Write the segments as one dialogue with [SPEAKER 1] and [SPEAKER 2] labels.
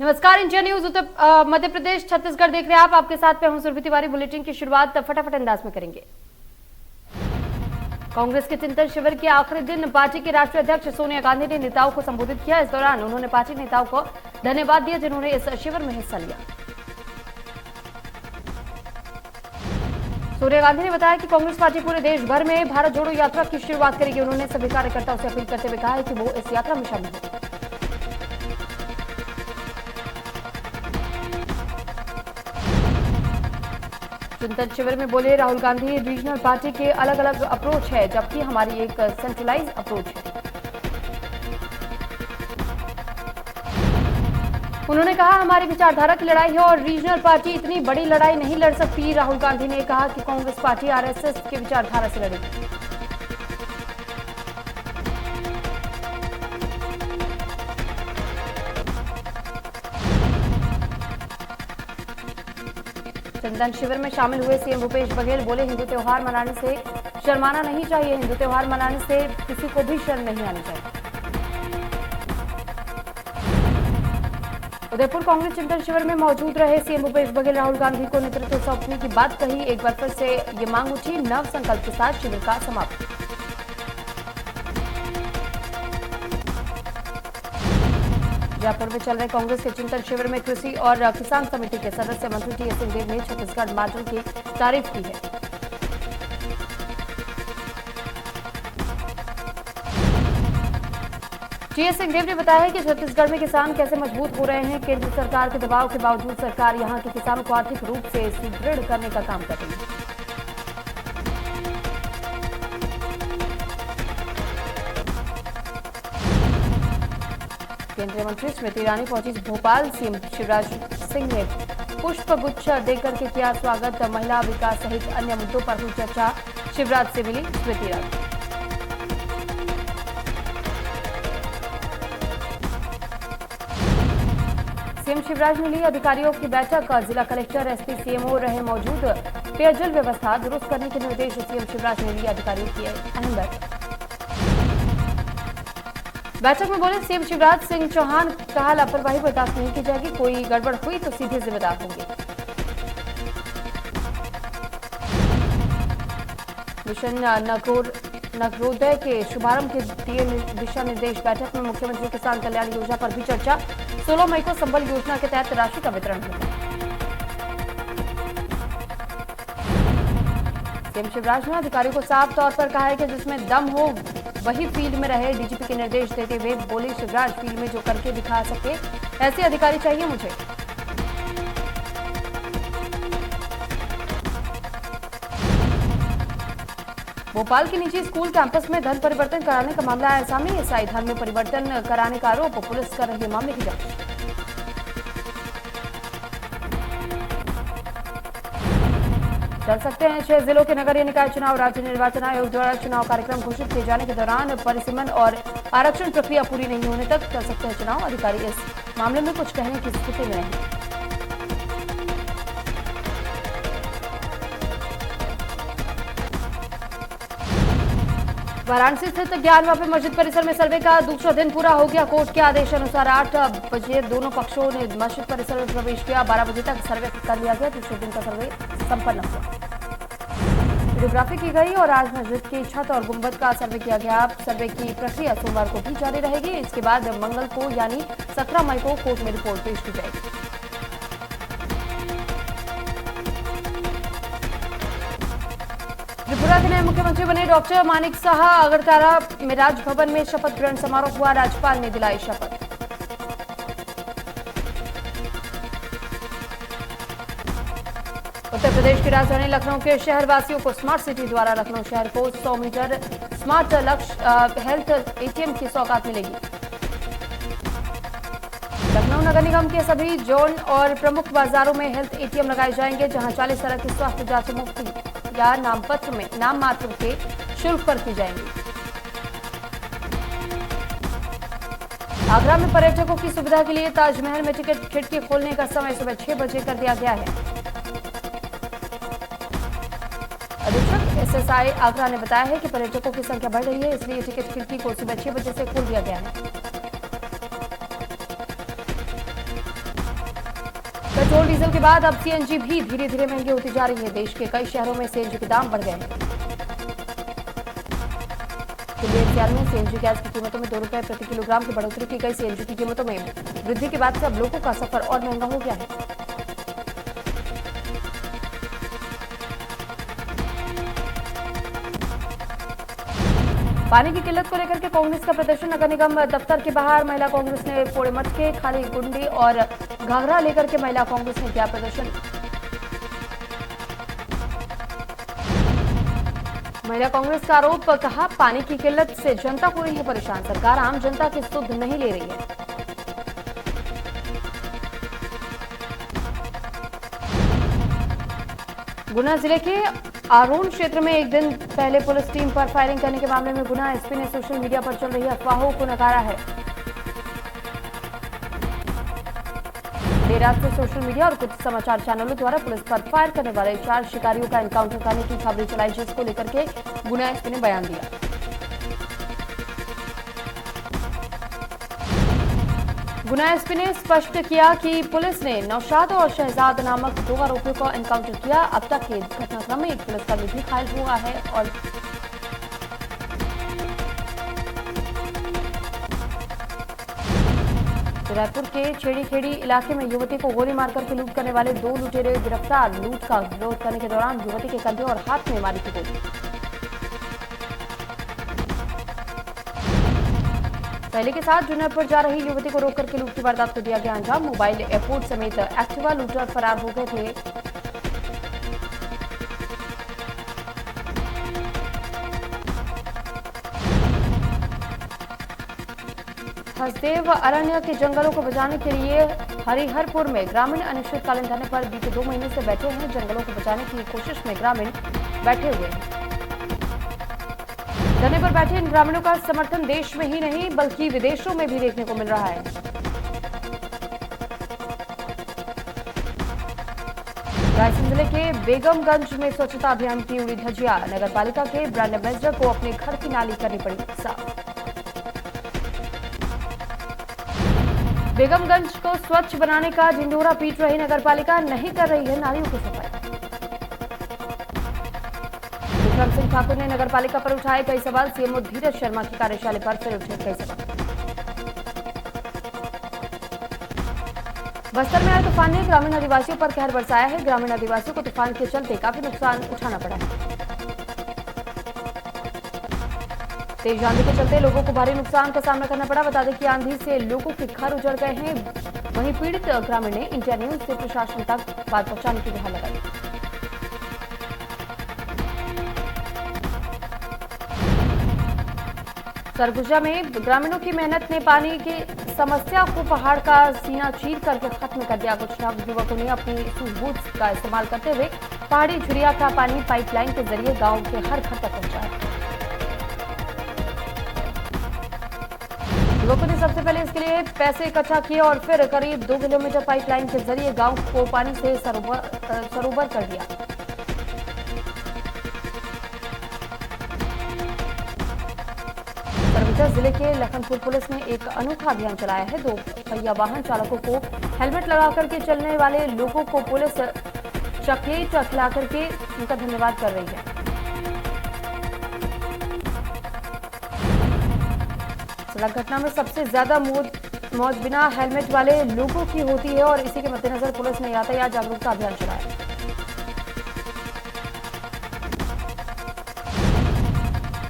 [SPEAKER 1] नमस्कार, India news Madhya Pradesh Chhattisgarh देख रहे हैं आप। आपके साथ में हूं सुरभि तिवारी। बुलेटिन की शुरुआत फटाफट अंदाज में करेंगे। कांग्रेस के चिंतन शिविर के आखिरी दिन पार्टी के राष्ट्रीय अध्यक्ष सोनिया गांधी ने नेताओं को संबोधित किया। इस दौरान उन्होंने पार्टी नेताओं को धन्यवाद दिया जिन्होंने इस शिविर में हिस्सा लिया। सोनिया गांधी ने बताया कि कांग्रेस पार्टी पूरे देश भर में भारत जोड़ो यात्रा की शुरुआत करेगी। उन्होंने सभी कार्यकर्ताओं से अपील करते हुए कहा है कि वो इस यात्रा में शामिल हों। चिंतन शिविर में बोले राहुल गांधी, रीजनल पार्टी के अलग अलग अप्रोच है जबकि हमारी एक सेंट्रलाइज अप्रोच है। उन्होंने कहा हमारी विचारधारा की लड़ाई है और रीजनल पार्टी इतनी बड़ी लड़ाई नहीं लड़ सकती। राहुल गांधी ने कहा कि कांग्रेस पार्टी आरएसएस की विचारधारा से लड़ेगी। चिंतन शिविर में शामिल हुए सीएम भूपेश बघेल बोले हिंदू त्योहार मनाने से शर्माना नहीं चाहिए। हिंदू त्योहार मनाने से किसी को भी शर्म नहीं आनी चाहिए। उदयपुर कांग्रेस चिंतन शिविर में मौजूद रहे सीएम भूपेश बघेल राहुल गांधी को नेतृत्व सौंपने की बात कही। एक बार फिर से ये मांग उठी। नव संकल्प के साथ शिविर का समापन। जयपुर में चल रहे कांग्रेस के चिंतन शिविर में कृषि और किसान समिति के सदस्य मंत्री टीएस सिंहदेव ने छत्तीसगढ़ मॉडल की तारीफ की है। टीएस सिंहदेव ने बताया है कि छत्तीसगढ़ में किसान कैसे मजबूत हो रहे हैं। केंद्र सरकार के दबाव के बावजूद सरकार यहां के किसानों को आर्थिक रूप से सुदृढ़ करने का काम कर रही है। केंद्रीय मंत्री स्मृति ईरानी पहुंची भोपाल। सीएम शिवराज सिंह ने पुष्प गुच्छ देकर के किया स्वागत। महिला विकास सहित अन्य मुद्दों पर हुई चर्चा। शिवराज से मिली स्मृति ईरानी। सीएम शिवराज ने ली अधिकारियों की बैठक। जिला कलेक्टर एसपी सीएमओ रहे मौजूद। पेयजल व्यवस्था दुरुस्त करने के निर्देश सीएम शिवराज ने लिए अधिकारियों की अहम बैठक। बैठक में बोले सीएम शिवराज सिंह चौहान, कहा लापरवाही बर्दाश्त नहीं की जाएगी। कोई गड़बड़ हुई तो सीधे जिम्मेदार होंगे। मिशन नगरोदय के शुभारंभ के दिए दिशा निर्देश। बैठक में मुख्यमंत्री किसान कल्याण योजना पर भी चर्चा। 16 मई को संबल योजना के तहत राशि का वितरण होगा। सीएम शिवराज ने अधिकारियों को साफ तौर पर कहा है कि जिसमें दम हो वही फील्ड में रहे। डीजीपी के निर्देश देते हुए बोले शिवराज, फील्ड में जो करके दिखा सके ऐसे अधिकारी चाहिए मुझे। भोपाल के निजी स्कूल कैंपस में धन परिवर्तन कराने का मामला आया सामने। एसआई धन में परिवर्तन कराने का आरोप। पुलिस कर रही है मामले की जांच। चल सकते हैं 6 जिलों के नगरीय निकाय चुनाव। राज्य निर्वाचन आयोग द्वारा चुनाव कार्यक्रम घोषित किए जाने के दौरान परिसीमन और आरक्षण प्रक्रिया पूरी नहीं होने तक चल सकते हैं चुनाव। अधिकारी इस मामले में कुछ कहने की स्थिति में नहीं। वाराणसी स्थित ज्ञानवापी मस्जिद परिसर में सर्वे का दूसरा दिन पूरा हो गया। कोर्ट के आदेश अनुसार 8 बजे दोनों पक्षों ने मस्जिद परिसर में प्रवेश किया। 12 बजे तक सर्वे कर लिया गया। दूसरे दिन का सर्वे संपन्न हुआ। वीडियोग्राफी की गई और आज मस्जिद की छत और गुंबद का सर्वे किया गया। सर्वे की प्रक्रिया सोमवार को भी जारी रहेगी। इसके बाद मंगल को यानी 17 मई को कोर्ट में रिपोर्ट पेश की जाएगी। त्रिपुरा के नए मुख्यमंत्री बने डॉक्टर मानिक साहा। अगरतला में राजभवन में शपथ ग्रहण समारोह हुआ। राज्यपाल ने दिलाई शपथ। उत्तर प्रदेश की राजधानी लखनऊ के शहरवासियों को स्मार्ट सिटी द्वारा लखनऊ शहर को 100 मीटर स्मार्ट लक्ष्य हेल्थ एटीएम की सौगात मिलेगी। लखनऊ नगर निगम के सभी जोन और प्रमुख बाजारों में हेल्थ एटीएम लगाए जाएंगे जहां 40 तरह की स्वास्थ्य जांच मुफ्त या नामपत्र में नाम मात्र के शुल्क पर की जाएंगी। आगरा में पर्यटकों की सुविधा के लिए ताजमहल में टिकट खिड़की खोलने का समय सुबह 6 बजे कर दिया गया है। अधीक्षक एसएसआई आगरा ने बताया है कि पर्यटकों की संख्या बढ़ रही है, इसलिए टिकट खिड़की को सुबह 6 बजे से खोल दिया गया है। पेट्रोल डीजल के बाद अब सीएनजी भी धीरे धीरे महंगी होती जा रही है। देश के कई शहरों में सीएनजी के दाम बढ़ गए हैं। दिल्ली एनसीआर में सीएनजी गैस की कीमतों में 2 रुपए प्रति किलोग्राम की बढ़ोतरी की गई। सीएनजी की कीमतों में वृद्धि के बाद से अब लोगों का सफर और महंगा हो गया है। पानी की किल्लत को लेकर के कांग्रेस का प्रदर्शन। नगर निगम दफ्तर के बाहर महिला कांग्रेस ने फोड़े मटके, खाली गुंडी और घाघरा लेकर के महिला कांग्रेस ने किया प्रदर्शन। महिला कांग्रेस का आरोप, कहा पानी की किल्लत से जनता हो रही है परेशान, सरकार आम जनता की सुध नहीं ले रही है। गुना जिले के आरोन क्षेत्र में एक दिन पहले पुलिस टीम पर फायरिंग करने के मामले में गुना एसपी ने सोशल मीडिया पर चल रही अफवाहों को नकारा है। देर रात से सोशल मीडिया और कुछ समाचार चैनलों द्वारा पुलिस पर फायर करने वाले 4 शिकारियों का एनकाउंटर करने की खबरें चलाई, जिसको लेकर के गुना एसपी ने बयान दिया। गुना एसपी ने स्पष्ट किया कि पुलिस ने नौशाद और शहजाद नामक 2 आरोपियों का एनकाउंटर किया। अब तक के घटनाक्रम में एक पुलिसकर्मी भी घायल हुआ है और रायपुर के छेड़ी इलाके में युवती को गोली मारकर के लूट करने वाले 2 लुटेरे गिरफ्तार। लूट का विरोध करने के दौरान युवती के कंधे और हाथ में मारी थी गोली। पहले के साथ जूनागढ़ जा रही युवती को रोककर के लूट की वारदात को दिया गया अंजाम। मोबाइल, एयरपोर्ट समेत एक्टिवा लूटर फरार हो गए थे। हसदेव अरण्य के जंगलों को बचाने के लिए हरिहरपुर में ग्रामीण अनिश्चितकालीन धरने पर बीते 2 महीने से बैठे हैं। जंगलों को बचाने की कोशिश में ग्रामीण बैठे हुए हैं। धरने पर बैठे इन ग्रामीणों का समर्थन देश में ही नहीं बल्कि विदेशों में भी देखने को मिल रहा है। रायसेन जिले के बेगमगंज में स्वच्छता अभियान की उड़ी धज्जियां। नगर पालिका के ब्रांड एम्बेसडर को अपने घर की नाली करनी पड़ी साफ। बेगमगंज को स्वच्छ बनाने का ढिंढोरा पीट रही नगर पालिका, नहीं कर रही है नालियों की सफाई। विक्रम सिंह ठाकुर ने नगर पालिका पर उठाए कई सवाल। सीएमओ धीरज शर्मा की कार्यशाला पर फिर उठे कई सवाल। बस्तर में आए तूफान ने ग्रामीण आदिवासियों पर कहर बरसाया है। ग्रामीण आदिवासियों को तूफान के चलते काफी नुकसान उठाना पड़ा है। तेज आंधी के चलते लोगों को भारी नुकसान का सामना करना पड़ा। बता दें कि आंधी से लोगों के घर उजड़ गए हैं। वहीं पीड़ित ग्रामीण ने इंडिया न्यूज से प्रशासन तक बात पहुंचाने की गुहार लगाई। सरगुजा में ग्रामीणों की मेहनत ने पानी की समस्या को पहाड़ का सीना चीर करके खत्म कर दिया। कुछ युवकों ने अपनी सूझबूझ का इस्तेमाल करते हुए पहाड़ी झुरिया का पानी पाइपलाइन के जरिए गांव के हर घर तक पहुंचाया। युवकों ने सबसे पहले इसके लिए पैसे इकट्ठा किए और फिर करीब 2 किलोमीटर पाइपलाइन के जरिए गांव को पानी से सरोवर कर दिया। सरगुजा जिले के लखनपुर पुलिस ने एक अनोखा अभियान चलाया है। 2 पहिया वाहन चालकों को हेलमेट लगाकर के चलने वाले लोगों को पुलिस चॉकलेट खिला करके उनका धन्यवाद कर रही है। सड़क घटना में सबसे ज्यादा मौत बिना हेलमेट वाले लोगों की होती है और इसी के मद्देनजर पुलिस ने यातायात जागरूकता अभियान चलाया।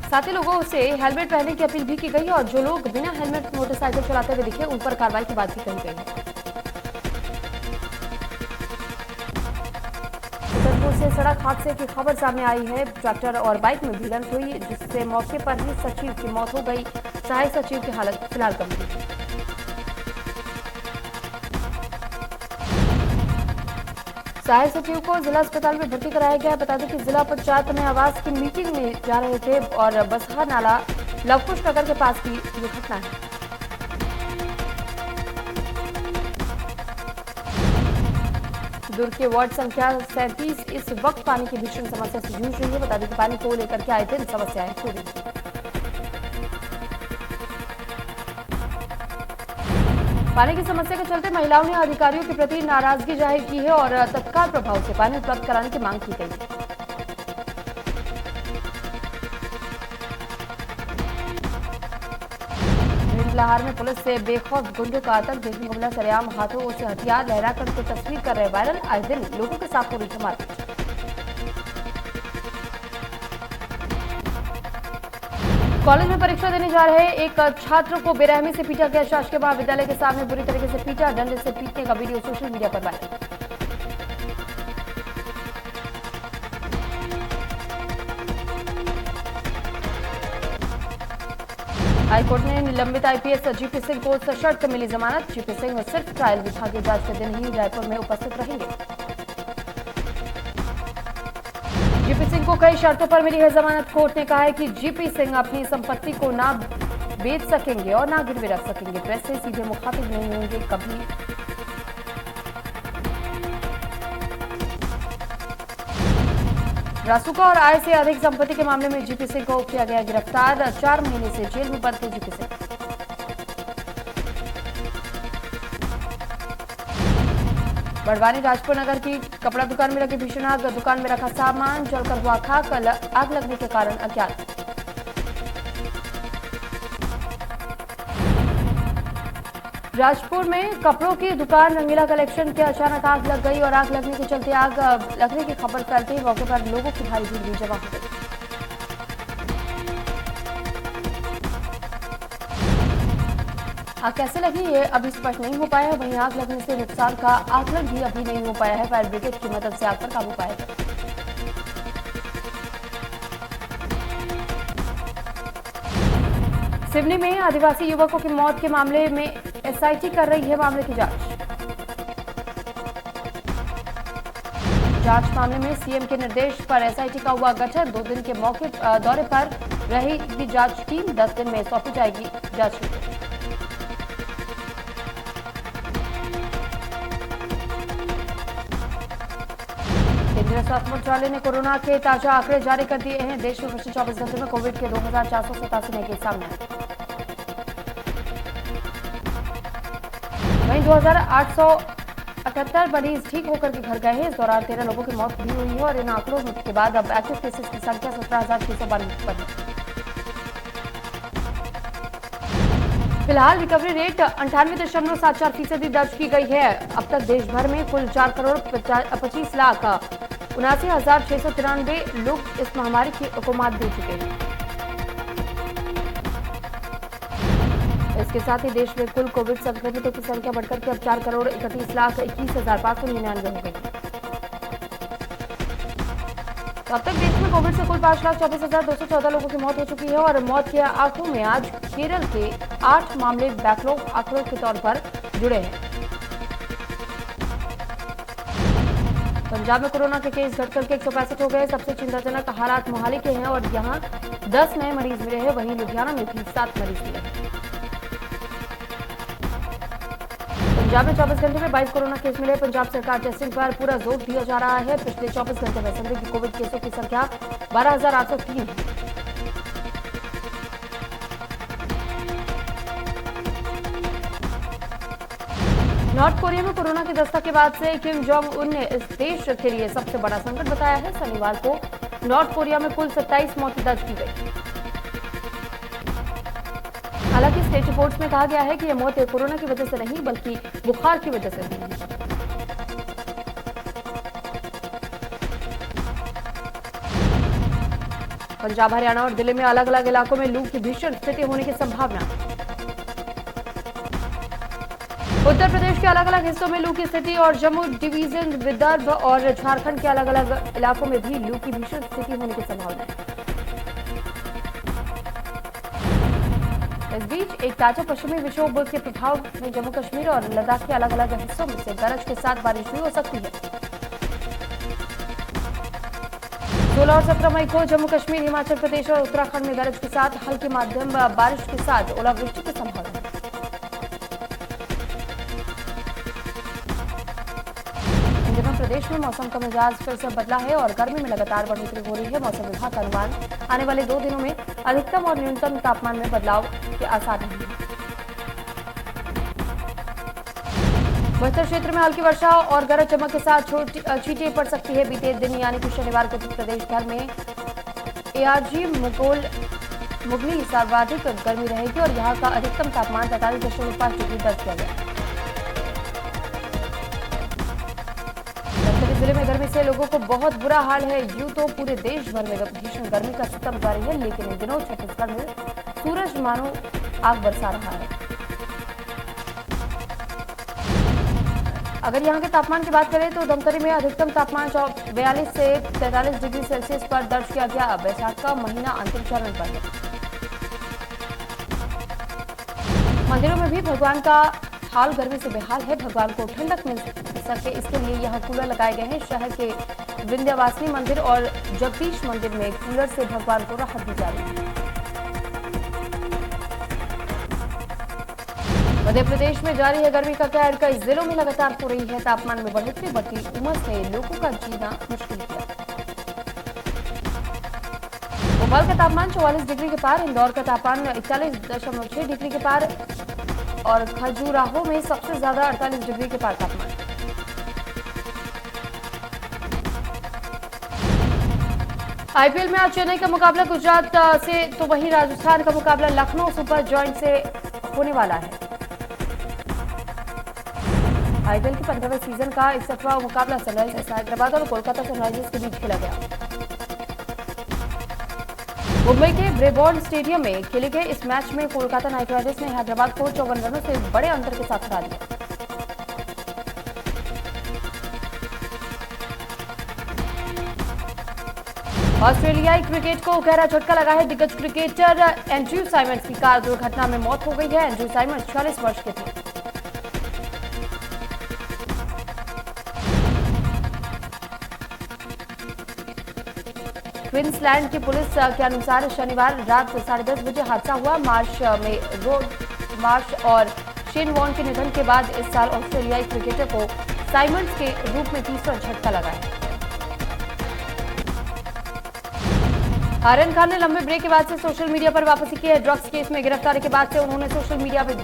[SPEAKER 1] साथ ही लोगों से हेलमेट पहनने की अपील भी की गई और जो लोग बिना हेलमेट मोटरसाइकिल चलाते हुए दिखे उन पर कार्रवाई की बात भी कही गई है। छतरपुर से सड़क हादसे की खबर सामने आई है। ट्रैक्टर और बाइक में भिड़ंत हुई जिससे मौके पर ही सचिव की मौत हो गई। सहायक सचिव की हालत फिलहाल गंभीर है। सहायक सचिव को जिला अस्पताल में भर्ती कराया गया है। बता दें कि जिला पंचायत में आवास की मीटिंग में जा रहे थे और बसहा नाला लवकुश नगर के पास की ये घटना है। दुर्ग के वार्ड संख्या 37 इस वक्त पानी की भीषण समस्या से जूझ रही है। बता दें कि पानी को लेकर के आए दिन समस्याएं हो रही हैं। पानी की समस्या के चलते महिलाओं ने अधिकारियों के प्रति नाराजगी जाहिर की है और तत्काल प्रभाव से पानी उपलब्ध कराने की मांग की गई है। भिंड-लहार में पुलिस से बेखौफ गुंडों का आतंक, देखने को मिला सरेआम हाथों से हथियार लहराकर को तस्वीर कर रहे वायरल। आए दिन लोगों के साथ हो रही है मारपीट। कॉलेज में परीक्षा देने जा रहे एक छात्र को बेरहमी से पीटा गया। शासकीय महाविद्यालय के सामने बुरी तरीके से पीटा। डंडे से पीटने का वीडियो सोशल मीडिया पर वायरल। हाईकोर्ट ने निलंबित आईपीएस जीपी सिंह को सशर्त मिली जमानत। जीपी सिंह सिर्फ ट्रायल विभागीय जांच के दिन ही रायपुर में उपस्थित रहेंगे। जीपी सिंह को कई शर्तों पर मिली है जमानत। कोर्ट ने कहा है कि जीपी सिंह अपनी संपत्ति को ना बेच सकेंगे और ना गिरवे रख सकेंगे। प्रेस से सीधे मुखातिब नहीं होंगे कभी। रासुका और आय से अधिक संपत्ति के मामले में जीपी सिंह को किया गया गिरफ्तार। 4 महीने से जेल में बंद थे जीपी सिंह। बड़वानी राजपुर नगर की कपड़ा दुकान में लगी भीषण आग। दुकान में रखा सामान जलकर हुआ खाक। आग लगने के कारण अज्ञात। राजपुर में कपड़ों की दुकान रंगीला कलेक्शन के अचानक आग लग गई और आग लगने के चलते आग लगने की खबर फैलते ही मौके पर लोगों की भारी भीड़ भी जमा हो गई। आग कैसे लगी ये अभी स्पष्ट नहीं हो पाया है। वहीं आग लगने से नुकसान का आकलन भी अभी नहीं हो पाया है। फायर ब्रिगेड की मदद से आग पर काबू पाया गया। सिवनी में आदिवासी युवकों की मौत के मामले में एसआईटी कर रही है मामले की जांच। मामले में सीएम के निर्देश पर एसआईटी का हुआ गठन। 2 दिन के मौके दौरे पर रहेगी जांच टीम। 10 दिन में सौंपी जाएगी जांच रिपोर्ट। केंद्रीय स्वास्थ्य मंत्रालय ने कोरोना के ताजा आंकड़े जारी कर दिए हैं। देश में पिछले 24 घंटे में कोविड के 2487 नए केस सामने आए। वहीं 2878 मरीज ठीक होकर के घर गए हैं। इस दौरान 13 लोगों की मौत भी हुई है और इन आंकड़ों के बाद अब एक्टिव केसेस की संख्या 17,692 पर है। फिलहाल रिकवरी रेट 98.74% दर्ज की गई है। अब तक देश भर में कुल 4,25,79,693 लोग इस महामारी को मात दे चुके हैं। इसके साथ ही देश में कुल कोविड संक्रमितों की संख्या बढ़कर के अब 4,31,21,599 हो गई। तो अब तक देश में कोविड से कुल 5,24,214 लोगों की मौत हो चुकी है और मौत के आंकड़ों में आज केरल के 8 मामले बैकलॉग आंकड़ों के तौर पर जुड़े हैं। पंजाब में कोरोना के केस घटकर के 165 हो गए। सबसे चिंताजनक हालात मोहाली के हैं और यहां 10 नए मरीज मिले हैं। वहीं लुधियाना में भी 7 मरीज मिले हैं। पंजाब में 24 घंटे में 22 कोरोना केस मिले। पंजाब सरकार टेस्टिंग पर पूरा जोर दिया जा रहा है। पिछले 24 घंटे में संदिग्ध कोविड केसों की संख्या 12,803 है। नॉर्थ कोरिया में कोरोना की दस्तक के बाद से किम जोंग उन ने इस देश के लिए सबसे बड़ा संकट बताया है। शनिवार को नॉर्थ कोरिया में कुल 27 मौतें दर्ज की गई। हालांकि स्टेट रिपोर्ट्स में कहा गया है कि यह मौतें कोरोना की वजह से नहीं बल्कि बुखार की वजह से हुई हैं। पंजाब, हरियाणा और दिल्ली में अलग अलग इलाकों में लू की भीषण स्थिति होने की संभावना। उत्तर प्रदेश के अलग अलग हिस्सों में लू की स्थिति और जम्मू डिवीजन, विदर्भ और झारखंड के अलग अलग इलाकों में भी लू की भीषण स्थिति होने की संभावना है। इस बीच एक ताजा पश्चिमी विक्षोभ के प्रभाव में जम्मू कश्मीर और लद्दाख के अलग अलग हिस्सों में से गरज के साथ बारिश भी हो सकती है। 16 और 17 मई को जम्मू कश्मीर, हिमाचल प्रदेश और उत्तराखंड में गरज के साथ हल्की माध्यम बारिश के साथ ओलावृष्टि की संभावना है। इन दिनों प्रदेश में मौसम का मिजाज फिर से बदला है और गर्मी में लगातार बढ़ोतरी हो रही है। मौसम विभाग का अनुमान आने वाले 2 दिनों में अधिकतम और न्यूनतम तापमान में बदलाव के आसार नहीं है। बस्तर क्षेत्र में हल्की वर्षा और गरज चमक के साथ छींटें पड़ सकती है। बीते दिन यानी कि शनिवार को प्रदेश भर में एआरजी मुगली सर्वाधिक गर्मी रहेगी और यहां का अधिकतम तापमान 43.5 डिग्री दर्ज किया गया। धमतरी जिले में गर्मी से लोगों को बहुत बुरा हाल है। यूं तो पूरे देश भर में भीषण गर्मी का सितम जारी है, लेकिन इन दिनों छत्तीसगढ़ में सूरज मानो आग बरसा रहा है। अगर यहां के तापमान की बात करें तो धमतरी में अधिकतम तापमान 42 से 43 डिग्री सेल्सियस पर दर्ज किया गया। बैसाख का महीना अंतिम चरण पर है। मंदिरों में भी भगवान का हाल गर्मी से बेहाल है। भगवान को ठंडक मिल सके इसके लिए यहां कूलर लगाए गए हैं। शहर के विंध्यवासिनी मंदिर और जगदीश मंदिर में कूलर से भगवान को राहत दी जा रही है। मध्य प्रदेश में जारी है गर्मी का कहर। कई जिलों में लगातार हो रही है तापमान में बढ़ोतरी। बढ़ती उमस ने लोगों का जीना मुश्किल किया। भोपाल का तापमान 44 डिग्री के पार, इंदौर का तापमान 41.6 डिग्री के पार और खजुराहो में सबसे ज्यादा 48 डिग्री के पार तापमान। आईपीएल में आज चेन्नई का मुकाबला गुजरात से तो वहीं राजस्थान का मुकाबला लखनऊ सुपर जॉइंट से होने वाला है। आईपीएल के 15वें सीजन का 61वां मुकाबला सनराइजर्स हैदराबाद और कोलकाता सनराइजर्स के बीच खेला गया। मुंबई के ब्रेबॉर्न स्टेडियम में खेले गए इस मैच में कोलकाता नाइट राइडर्स ने हैदराबाद को 54 रनों से बड़े अंतर के साथ हरा दिया। ऑस्ट्रेलियाई क्रिकेट को गहरा झटका लगा है। दिग्गज क्रिकेटर एंड्रयू साइमंड्स की कार दुर्घटना में मौत हो गई है। एंड्रयू साइमंड्स 40 वर्ष के थे। क्वींसलैंड की पुलिस के अनुसार शनिवार रात 10:30 बजे हादसा हुआ। मार्च में रोड मार्श और शेन वॉर्न के निधन के बाद इस साल ऑस्ट्रेलियाई क्रिकेटर को साइमंड्स के रूप में तीसरा झटका लगा है। आर्यन खान ने लंबे ब्रेक के बाद से सोशल मीडिया पर वापसी की है। ड्रग्स केस में गिरफ्तारी के बाद से उन्होंने सोशल मीडिया पर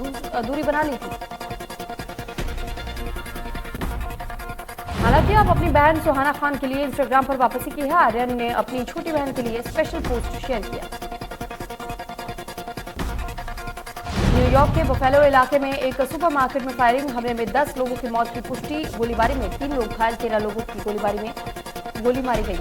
[SPEAKER 1] दूरी बना ली थी। हालांकि अब अपनी बहन सुहाना खान के लिए इंस्टाग्राम पर वापसी की है। आर्यन ने अपनी छोटी बहन के लिए स्पेशल पोस्ट शेयर किया। न्यूयॉर्क के बफेलो इलाके में एक सुपरमार्केट में फायरिंग, हमले में 10 लोगों की मौत की पुष्टि। गोलीबारी में 3 लोग घायल, 13 लोगों की गोली मारी गई।